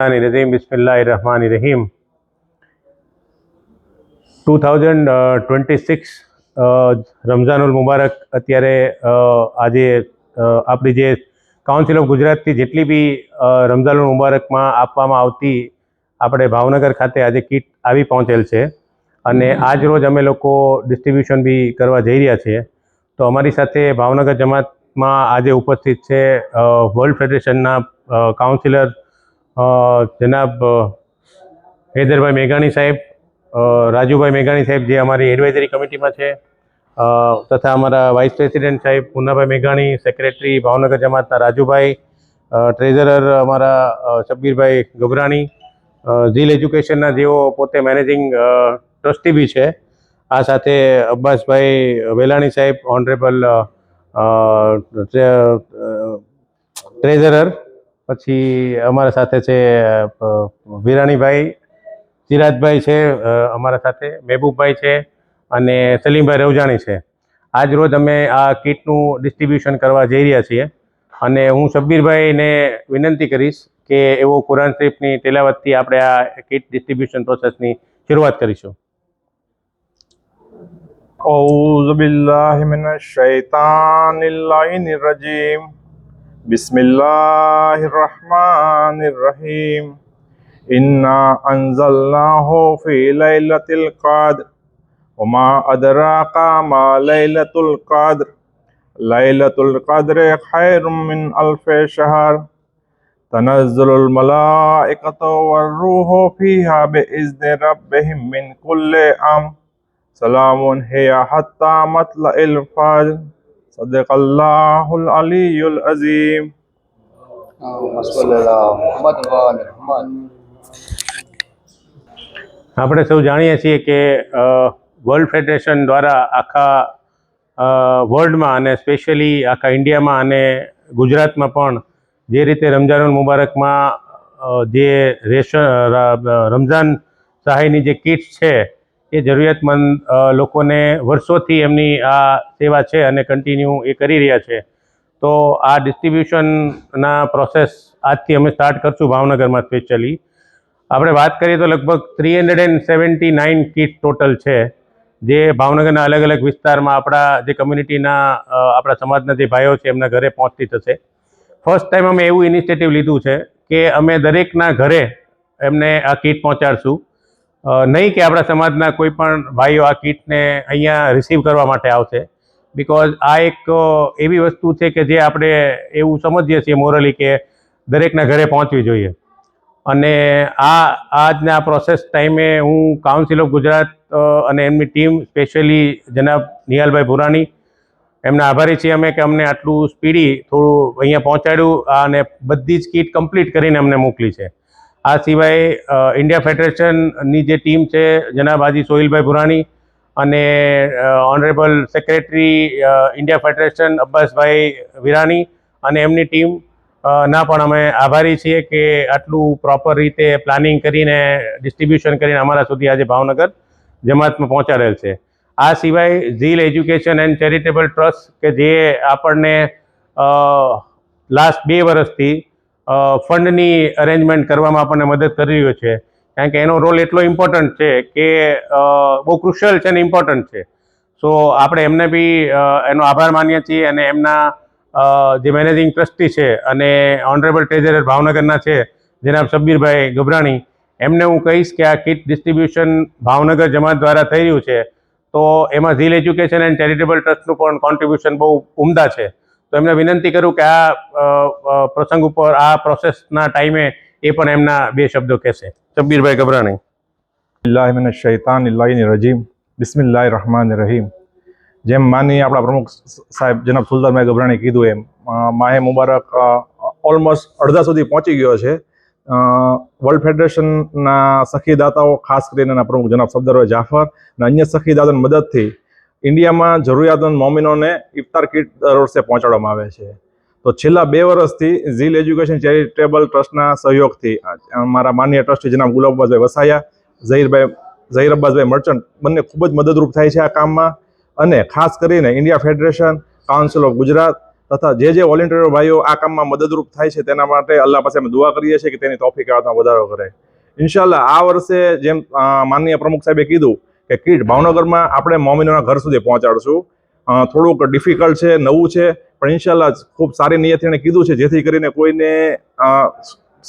बिस्मिल्लाहिर्रहमानिर्रहीम 2026 રમઝાનુલ મુબારક અત્યારે આજે આપણી જે કાઉન્સિલ ઓફ ગુજરાતથી જેટલી બી રમઝાનુલ મુબારકમાં આપવામાં આવતી આપણે ભાવનગર ખાતે આજે કીટ આવી પહોંચેલ છે અને આજ રોજ અમે લોકો ડિસ્ટ્રીબ્યુશન બી કરવા જઈ રહ્યા છીએ. તો અમારી સાથે ભાવનગર જમાતમાં આજે ઉપસ્થિત છે વર્લ્ડ ફેડરેશનના કાઉન્સિલર જનાબ હૈદરભાઈ મેઘાણી સાહેબ, રાજુભાઈ મેઘાણી સાહેબ જે અમારી એડવાઇઝરી કમિટીમાં છે, તથા અમારા વાઇસ પ્રેસિડેન્ટ સાહેબ પૂનાભાઈ મેઘાણી, સેક્રેટરી ભાવનગર જમાતના રાજુભાઈ, ટ્રેઝરર અમારા શબ્બીરભાઈ ગભરાણી, ઝીલ એજ્યુકેશનના જેઓ પોતે મેનેજિંગ ટ્રસ્ટી બી છે, આ સાથે અબ્બાસભાઈ વેલાણી સાહેબ ઓનરેબલ ટ્રેઝરર, પછી અમારા સાથે છે વિરાણીભાઈ, ચિરાજભાઈ છે અમારા સાથે, મહેબૂબભાઈ છે અને સલીમભાઈ રવજાણી છે. આજ રોજ અમે આ કીટનું ડિસ્ટ્રીબ્યુશન કરવા જઈ રહ્યા છીએ અને હું શબ્બીરભાઈને વિનંતી કરીશ કે એવો કુરાન શરીફની તિલાવતથી આપણે આ કીટ ડિસ્ટ્રીબ્યુશન પ્રોસેસની શરૂઆત કરીશું. أعوذ بالله من الشيطان اللعين الرجيم بسم الله الرحمن الرحيم إنا أنزلناه في ليلة القدر وما أدراك ما ليلة القدر ليلة القدر خير من ألف شهر تنزل الملائكة والروح فيها بإذن ربهم من كل أمر سلام هي حتى مطلع الفجر صدق الله العلي العظيم. આપણે સૌ જાણીએ છીએ કે વર્લ્ડ ફેડરેશન દ્વારા આખા વર્લ્ડમાં અને સ્પેશિયલી આખા ઇન્ડિયામાં અને ગુજરાતમાં પણ જે રીતે રમઝાનુલ મુબારકમાં જે રમઝાન સહાયની જે કિટ્સ છે એ જરૂરિયાતમંદ લોકોને વર્ષોથી એમની આ સેવા છે અને કન્ટિન્યુ એ કરી રહ્યા છે. તો આ ડિસ્ટ્રીબ્યુશનના પ્રોસેસ આજથી અમે સ્ટાર્ટ કરશું ભાવનગરમાં સ્પેશિયલી. આપણે વાત કરીએ તો લગભગ 379 કીટ ટોટલ છે જે ભાવનગરના અલગ અલગ વિસ્તારમાં આપણા જે કમ્યુનિટીના આપણા સમાજના જે ભાઈઓ છે એમના ઘરે પહોંચતી થશે. ફર્સ્ટ ટાઈમ અમે એવું ઇનિશિયેટિવ લીધું છે કે અમે દરેકના ઘરે એમને આ કીટ પહોંચાડશું. નહીં કે આપણા સમાજના કોઈ પણ ભાઈઓ આ કીટને અહીંયા રિસીવ કરવા માટે આવશે, બિકોઝ આ એક એવી વસ્તુ છે કે જે આપણે એવું સમજીએ છીએ મોરલી કે દરેકના ઘરે પહોંચવી જોઈએ. અને આજના પ્રોસેસ ટાઈમે હું કાઉન્સિલ ઓફ ગુજરાત અને એમની ટીમ સ્પેશિયલી જનાબ નિહાલભાઈ ભુરાણી એમના આભારી છીએ અમે કે અમને આટલું સ્પીડી થોડું અહીંયા પહોંચાડ્યું અને બધી જ કીટ કમ્પ્લીટ કરીને અમને મોકલી છે. આ સિવાય ઇન્ડિયા ફેડરેશનની જે ટીમ છે જનાબ હાજી સોહિલભાઈ ભુરાણી અને honourable secretary India federation Abbasbhai Virani અને એમની ટીમ ના પણ અમે આભારી છીએ કે આટલું પ્રોપર રીતે પ્લાનિંગ કરીને ડિસ્ટ્રીબ્યુશન કરીને અમારા સુધી આજે ભાવનગર જમાતમાં પહોંચાડેલ છે. આ સિવાય ઝીલ એજ્યુકેશન એન્ડ ચેરિટેબલ ટ્રસ્ટ કે જે આપણને લાસ્ટ 2 વર્ષથી ફંડની અરેન્જમેન્ટ કરવામાં આપણને મદદ કરી રહ્યો છે, કારણ કે એનો રોલ એટલો ઇમ્પોર્ટન્ટ છે કે બહુ ક્રુશિયલ છે અને ઇમ્પોર્ટન્ટ છે. સો આપણે એમને બી એનો આભાર માનીએ છીએ અને એમના જે મેનેજિંગ ટ્રસ્ટી છે અને ઓનરેબલ ટ્રેઝરર ભાવનગરના છે જનાબ શબ્બીરભાઈ ગભરાણી, એમને હું કહીશ કે આ કીટ ડિસ્ટ્રીબ્યુશન ભાવનગર જમાત દ્વારા થઈ રહ્યું છે તો એમાં ઝીલ એજ્યુકેશન એન્ડ ચેરિટેબલ ટ્રસ્ટનું પણ કોન્ટ્રીબ્યુશન બહુ ઉમદા છે. તો એમને વિનંતી કરું કે આ પ્રસંગ ઉપર આ પ્રોસેસના ટાઈમે એ પણ એમના 2 શબ્દો કહેશે. શબ્બીરભાઈ ગભરાણી. બિસ્મિલ્લાહિ મિનશ શૈતાનિર રજીમ બિસ્મિલ્લાહિર રહમાનિર રહીમ. જેમ માનનીય આપણા પ્રમુખ સાહેબ જનાબ સુલતાનભાઈ ગભરાણી કીધું એમ માહે મુબારક ઓલમોસ્ટ અડધા સુધી પહોંચી ગયો છે. વર્લ્ડ ફેડરેશનના સખીદાતાઓ ખાસ કરીને એના પ્રમુખ જનાબ સફદરભાઈ જાફર અને અન્ય સખીદાતાની મદદથી ઇન્ડિયામાં જરૂરિયાતમંદ મોમિનોને ઇફતાર કીટ દર વર્ષે પહોંચાડવામાં આવે છે. તો છેલ્લા 2 વર્ષથી ઝીલ એજ્યુકેશન ચેરિટેબલ ટ્રસ્ટના સહયોગથી અમારા માનનીય ટ્રસ્ટી જનાબ ગુલામ અબ્બાસભાઈ વસાયા, ઝહીર અબ્બાસભાઈ મર્ચન્ટ બંને ખૂબ જ મદદરૂપ થાય છે આ કામમાં. અને ખાસ કરીને India federation, council of Gujarat તથા જે વોલેન્ટિયર ભાઈઓ આ કામમાં મદદરૂપ થાય છે તેના માટે અલ્લાહ પાસે અમે દુઆ કરીએ છીએ કે તેની તૌફીક આતમાં વધારો કરે. ઇન્શાલ્લાહ આ વર્ષે જેમ માનનીય પ્રમુખ સાહેબે કીધું કે કીટ ભાવનગરમાં આપણે મોમિનોના ઘર સુધી પહોંચાડશું. થોડુંક ડિફિકલ્ટ છે, નવું છે, પણ ઇન્શાલ્લાહ ખૂબ સારી નિયતથી એણે કીધું છે જેથી કરીને કોઈને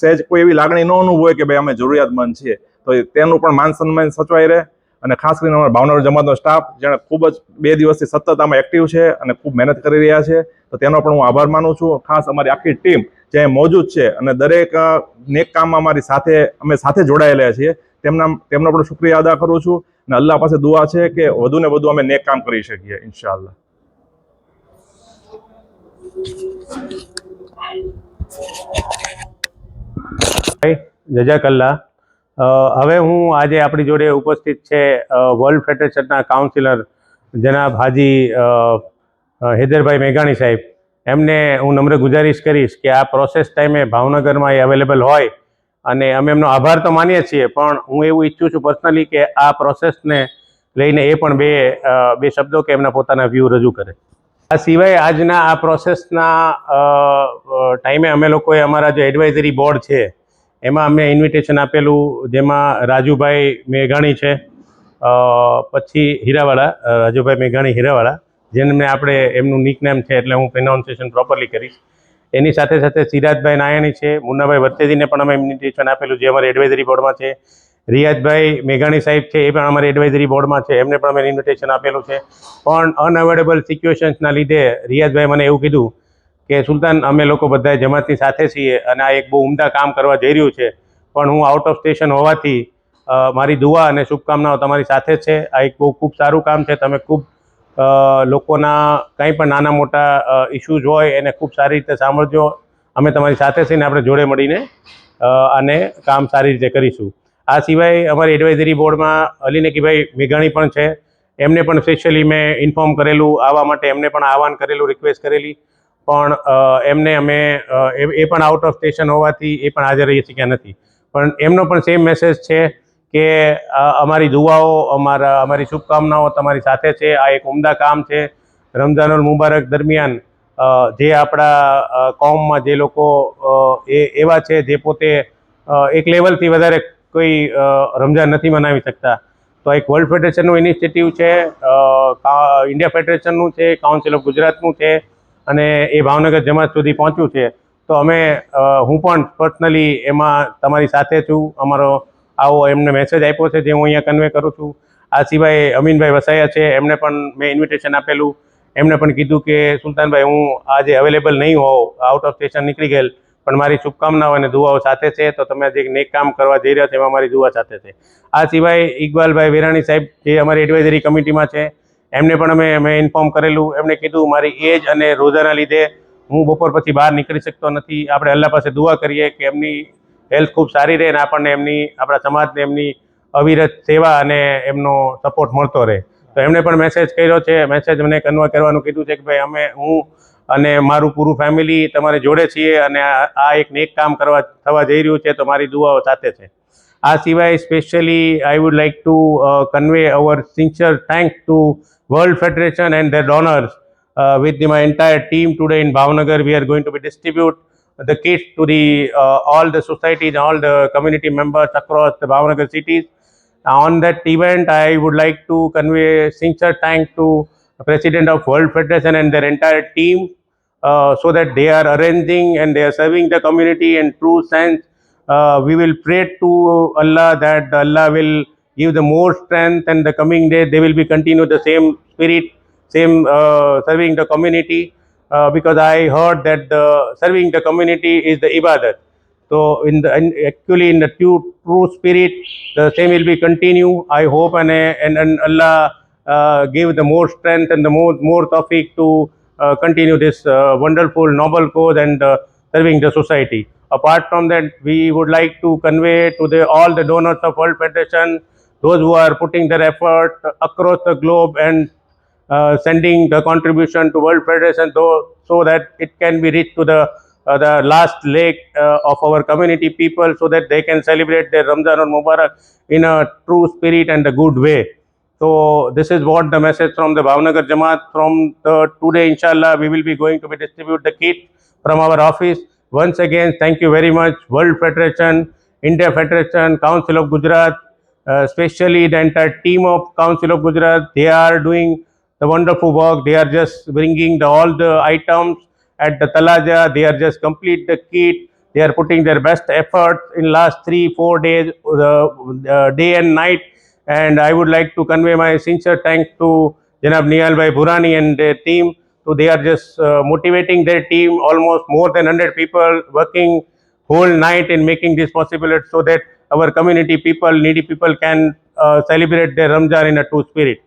સહેજ કોઈ એવી લાગણી ન અનુભવે કે ભાઈ અમે જરૂરિયાતમંદ છીએ. તો તેનું પણ માન સન્માન સચવાઈ રહે. અને ખાસ કરીને અમારા ભાવનગર જમાતનો સ્ટાફ જેણે ખૂબ જ 2 દિવસથી સતત આમાં એક્ટિવ છે અને ખૂબ મહેનત કરી રહ્યા છે, તો તેનો પણ હું આભાર માનું છું. ખાસ અમારી આખી ટીમ જે મોજૂદ છે અને દરેક નેક કામમાં અમારી સાથે અમે સાથે જોડાયેલા છીએ, તેમનો પણ શુક્રિયા અદા કરું છું. અને અલ્લાહ પાસે દુઆ છે કે વધુ ને વધુ અમે નેક કામ કરી શકીએ ઇન્શાઅલ્લાહ. જઝાકલ્લા. હવે હું આજે આપણી જોડે ઉપસ્થિત છે વર્લ્ડ ફેડરેશનના કાઉન્સિલર જનાબ હાજી હૈદરભાઈ મેઘાણી સાહેબ. એમને હું નમ્ર ગુજારિશ કરીશ કે આ પ્રોસેસ ટાઈમે ભાવનગરમાં એ અવેલેબલ હોય, અને અમે એમનો આભાર તો માનીએ છીએ, પણ હું એવું ઈચ્છું છું પર્સનલી કે આ પ્રોસેસને લઈને એ પણ બે શબ્દો કે એમના પોતાના વ્યૂ રજૂ કરે. આ સિવાય આજના આ પ્રોસેસના ટાઈમે અમે લોકોએ અમારા જે એડવાઇઝરી બોર્ડ છે એમાં અમને ઇન્વિટેશન આપેલું, જેમાં રાજુભાઈ મેઘાણી છે, પછી હીરાવાળા, રાજુભાઈ મેઘાણી હીરાવાળા, જેમને આપણે એમનું નિકનેમ છે એટલે હું પ્રોનાઉન્સિએશન પ્રોપરલી કરીશ. એની સાથે સાથે સિરાજભાઈ નાયણી છે, મુન્નાભાઈ વચ્ચેજીને પણ અમે ઇન્વિટેશન આપેલું જે અમારી એડવાઇઝરી બોર્ડમાં છે. રિયાજભાઈ મેઘાણી સાહેબ છે, એ પણ અમારી એડવાઇઝરી બોર્ડમાં છે, એમને પણ અમે ઇન્વિટેશન આપેલું છે. પણ અનઅવોઇડેબલ સિચ્યુએશન્સના લીધે રિયાજભાઈ મને એવું કીધું કે સુલતાન અમે લોકો બધા જમાતની સાથે છીએ અને આ એક બહુ ઉમદા કામ કરવા જઈ રહ્યું છે, પણ હું આઉટ ઓફ સ્ટેશન હોવાથી મારી દુઆ અને શુભકામનાઓ તમારી સાથે છે. આ એક બહુ ખૂબ સારું કામ છે. તમે ખૂબ લોકોના કંઈ પણ નાના મોટા ઇશ્યુઝ હોય એને ખૂબ સારી રીતે સાંભળજો. અમે તમારી સાથે થઈને આપણે જોડે મળીને આને કામ સારી રીતે કરીશું. આ સિવાય અમારી એડવાઇઝરી બોર્ડમાં અલી નકીભાઈ મેઘાણી પણ છે. એમને પણ સ્પેશિયલી મેં ઇન્ફોર્મ કરેલું આવવા માટે, એમને પણ આહવાન કરેલું, રિક્વેસ્ટ કરેલી, પણ એમને અમે એ પણ આઉટ ઓફ સ્ટેશન હોવાથી એ પણ હાજર રહી શક્યા નથી. પણ એમનો પણ સેમ મેસેજ છે કે અમારી દુઆઓ, અમારી શુભકામનાઓ તમારી સાથે છે. આ એક ઉમદા કામ છે. રમઝાનુલ મુબારક દરમિયાન જે આપણા કોમમાં જે લોકો એવા છે જે પોતે એક લેવલથી વધારે કોઈ રમઝાન નથી મનાવી શકતા, તો એક વર્લ્ડ ફેડરેશનનું ઇનિશિયેટિવ છે, ઇન્ડિયા ફેડરેશનનું છે, કાઉન્સિલ ઓફ ગુજરાતનું છે, અને એ ભાવનગર જમાત સુધી પહોંચ્યું છે. તો હું પણ પર્સનલી એમાં તમારી સાથે છું. અમારો આવો એમને મેસેજ આપ્યો છે જે હું અહીંયા કન્વે કરું છું. આ સિવાય અમીનભાઈ વસાયા છે, એમને પણ મેં ઇન્વિટેશન આપેલું. એમને પણ કીધું કે સુલતાનભાઈ હું આજે અવેલેબલ નહીં હોઉં, આઉટ ઓફ સ્ટેશન નીકળી ગયેલ, પણ મારી શુભકામનાઓ અને દુઆઓ સાથે છે. તો તમે જે નેક કામ કરવા જઈ રહ્યા છો એમાં મારી દુઆ સાથે છે. આ સિવાય ઇકબાલભાઈ વેરાણી સાહેબ જે અમારી એડવાઇઝરી કમિટીમાં છે, એમને પણ મેં ઇન્ફોર્મ કરેલું. એમણે કીધું મારી એજ અને રોજાના લીધે હું બપોર પછી બહાર નીકળી શકતો નથી. આપણે અલ્લાહ પાસે દુઆ કરીએ કે એમની હેલ્થ ખૂબ સારી રહે અને આપણને આપણા સમાજને એમની અવિરત સેવા અને એમનો સપોર્ટ મળતો રહે. તો એમણે પણ મેસેજ કર્યો છે, મેસેજ મને કન્વે કરવાનું કીધું છે કે ભાઈ હું અને મારું પૂરું ફેમિલી તમારી જોડે છીએ અને આ એક નેક કામ થવા જઈ રહ્યું છે, તો મારી દુઆઓ સાથે છે. આ સિવાય specially I would like to convey our sincere thanks to World Federation and their donors. With my entire team today in Bhavnagar, we are going to be distribute the kits to all the societies, all the community members across the Bhavnagar cities. On that event, I would like to convey sincere thanks to the President of World Federation and their entire team, so that they are arranging and they are serving the community in true sense. We will pray to Allah that Allah will give the more strength, and the coming day they will be continue the same spirit, same serving the community, because I heard that serving the community is the ibadat. So actually in the true spirit, the same will be continue. I hope and Allah give the more strength and the more tawfiq to continue this wonderful noble cause and serving the society. Apart from that, we would like to convey to all the donors of World Federation, those who are putting their effort across the globe and sending the contribution to World Federation, so that it can be reached to the last leg of our community people, so that they can celebrate their Ramzan al Mubarak in a true spirit and a good way. So this is what the message from the Bhavnagar Jamaat. From today, inshallah, we will be going to be distribute the kit from our office. Once again, thank you very much, World Federation, India Federation, Council of Gujarat, especially the entire team of Council of Gujarat. They are doing the wonderful work. They are just bringing all the items at the Talaja. They are just complete the kit. They are putting their best effort in last 3-4 days, day and night. And I would like to convey my sincere thanks to Janab Niyal Bhai Burani and their team. So they are just motivating their team, almost more than 100 people working whole night in making this possible so that our community people, needy people can celebrate their Ramzan in a true spirit.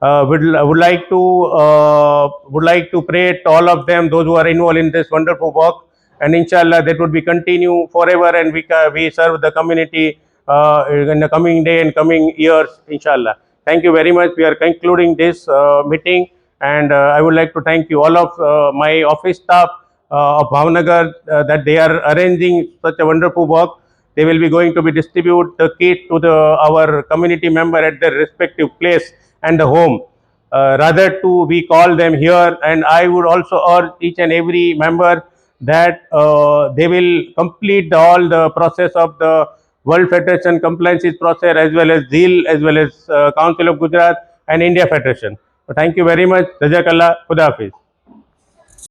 Would like to pray to all of them, those who are involved in this wonderful work, and inshallah that would be continue forever, and we serve the community in the coming day and coming years, inshallah. Thank you very much. We are concluding this meeting, and I would like to thank you all of my office staff of Bhavnagar that they are arranging such a wonderful work. They will be going to be distribute the kit to our community member at their respective place and the home. Rather to we call them here, and I would also urge each and every member that they will complete all the process of the World Federation compliances process, as well as ZEAL, as well as Council of Gujarat and India Federation. So thank you very much. Jazakallah. Khuda Hafiz.